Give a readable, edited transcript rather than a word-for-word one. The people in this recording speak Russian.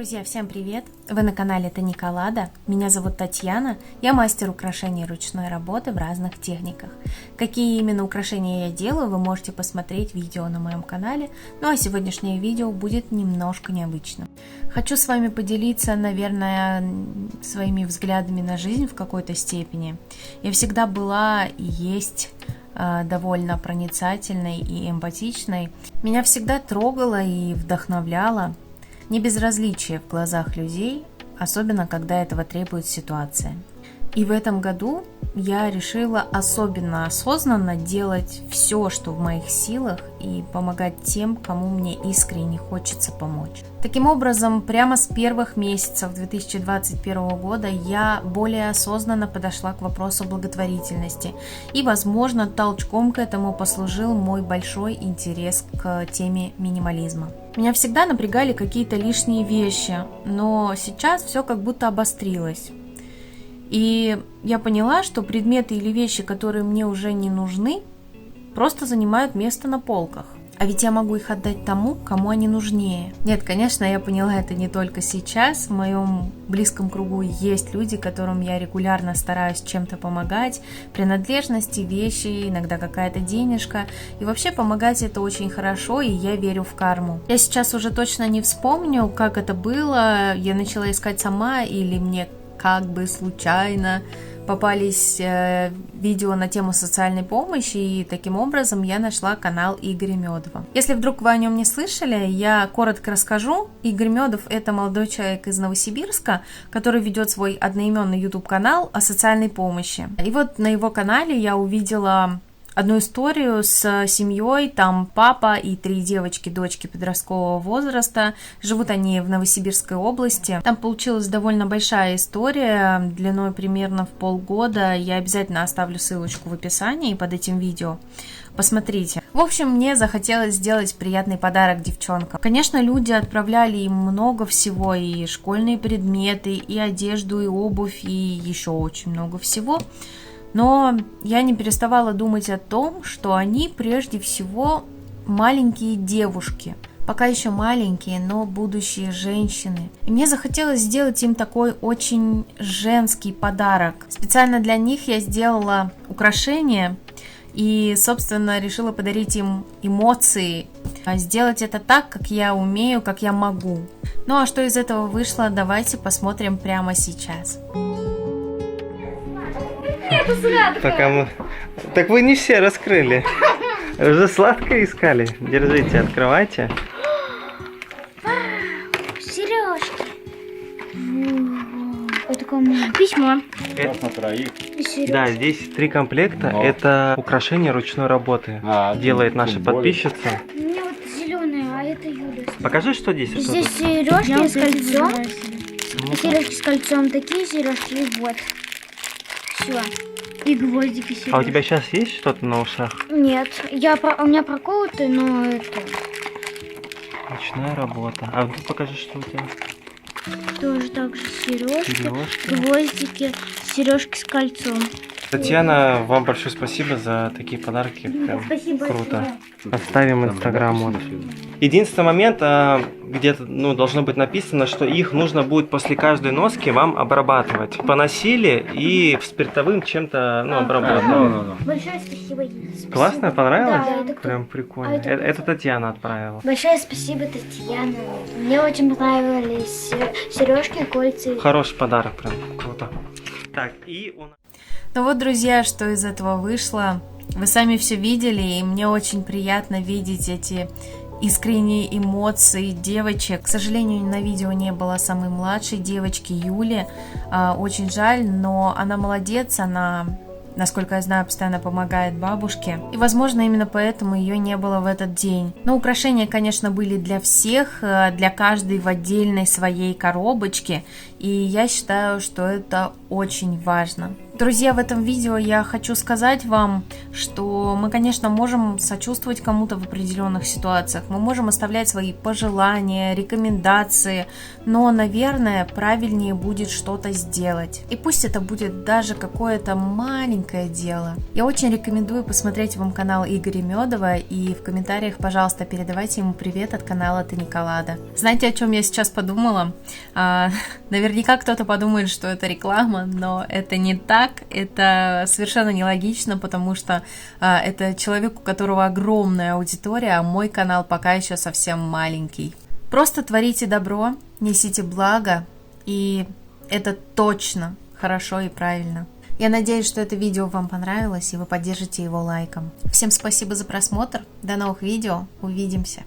Друзья, всем привет! Вы на канале Таниколада. Меня зовут Татьяна. Я мастер украшений ручной работы в разных техниках. Какие именно украшения я делаю, вы можете посмотреть видео на моем канале. Ну а сегодняшнее видео будет немножко необычным. Хочу с вами поделиться, наверное, своими взглядами на жизнь в какой-то степени. Я всегда была и есть довольно проницательной и эмпатичной. Меня всегда трогало и вдохновляло небезразличие в глазах людей, особенно когда этого требует ситуация. И в этом году я решила особенно осознанно делать все, что в моих силах, и помогать тем, кому мне искренне хочется помочь. Таким образом, прямо с первых месяцев 2021 года я более осознанно подошла к вопросу благотворительности. И, возможно, толчком к этому послужил мой большой интерес к теме минимализма. Меня всегда напрягали какие-то лишние вещи, но сейчас все как будто обострилось. И я поняла, что предметы или вещи, которые мне уже не нужны, просто занимают место на полках. А ведь я могу их отдать тому, кому они нужнее. Нет, конечно, я поняла это не только сейчас. В моем близком кругу есть люди, которым я регулярно стараюсь чем-то помогать. Принадлежности, вещи, иногда какая-то денежка. И вообще помогать это очень хорошо, и я верю в карму. Я сейчас уже точно не вспомню, как это было. Я начала искать сама или мне как бы случайно попались видео на тему социальной помощи, и таким образом я нашла канал Игоря Медова. Если вдруг вы о нем не слышали, я коротко расскажу. Игорь Медов – это молодой человек из Новосибирска, который ведет свой одноименный YouTube-канал о социальной помощи. И вот на его канале я увидела одну историю с семьей, там папа и 3 девочки, дочки подросткового возраста. Живут они в Новосибирской области. Там получилась довольно большая история, длиной примерно в полгода. Я обязательно оставлю ссылочку в описании под этим видео. Посмотрите. В общем, мне захотелось сделать приятный подарок девчонкам. Конечно, люди отправляли им много всего, и школьные предметы, и одежду, и обувь, и еще очень много всего. Но я не переставала думать о том, что они прежде всего маленькие девушки. Пока еще маленькие, но будущие женщины. И мне захотелось сделать им такой очень женский подарок. Специально для них я сделала украшения и, собственно, решила подарить им эмоции. Сделать это так, как я умею, как я могу. Ну а что из этого вышло, давайте посмотрим прямо сейчас. Пока мы... Так вы не все раскрыли. Уже сладкое искали. Держите, открывайте. Сережки. Вот такое письмо. Это на троих. Да, здесь 3 комплекта. О. Это украшение ручной работы. Делает наша подписчица. У меня вот зеленые, а это Юля. Покажи, что здесь. Здесь сережки с кольцом. Сережки с кольцом, такие сережки, и вот. Все. И гвоздики сережки. А у тебя сейчас есть что-то на ушах? Нет, у меня проколоты, но это... Ручная работа. А ну покажи, что у тебя. Тоже так же сережки, гвоздики, сережки с кольцом. Татьяна, вам большое спасибо за такие подарки. Прям Спасибо. круто. Оставим Инстаграм. Вот. Единственный момент, где-то должно быть написано, что их нужно будет после каждой носки вам обрабатывать. Поносили и спиртовым чем-то обработали. Большое спасибо. Классно, понравилось? Да, это прям прикольно. Это Татьяна отправила. Большое спасибо, Татьяна. Мне очень понравились сережки, кольца. Хороший подарок, прям круто. Так, и у нас... Ну вот, друзья, что из этого вышло. Вы сами все видели, и мне очень приятно видеть эти искренние эмоции девочек. К сожалению, на видео не было самой младшей девочки Юли. Очень жаль, но она молодец, она, насколько я знаю, постоянно помогает бабушке. И, возможно, именно поэтому ее не было в этот день. Но украшения, конечно, были для всех, для каждой в отдельной своей коробочке. И я считаю, что это очень важно. Друзья, в этом видео я хочу сказать вам, что мы, конечно, можем сочувствовать кому-то в определенных ситуациях, мы можем оставлять свои пожелания, рекомендации, но, наверное, правильнее будет что-то сделать. И пусть это будет даже какое-то маленькое дело. Я очень рекомендую посмотреть вам канал Игоря Медова, и в комментариях, пожалуйста, передавайте ему привет от канала Таниколада. Знаете, о чем я сейчас подумала? Наверняка кто-то подумает, что это реклама, но это не так. Это совершенно нелогично, потому что это человек, у которого огромная аудитория, а мой канал пока еще совсем маленький. Просто творите добро, несите благо, и это точно хорошо и правильно. Я надеюсь, что это видео вам понравилось, и вы поддержите его лайком. Всем спасибо за просмотр, до новых видео, увидимся!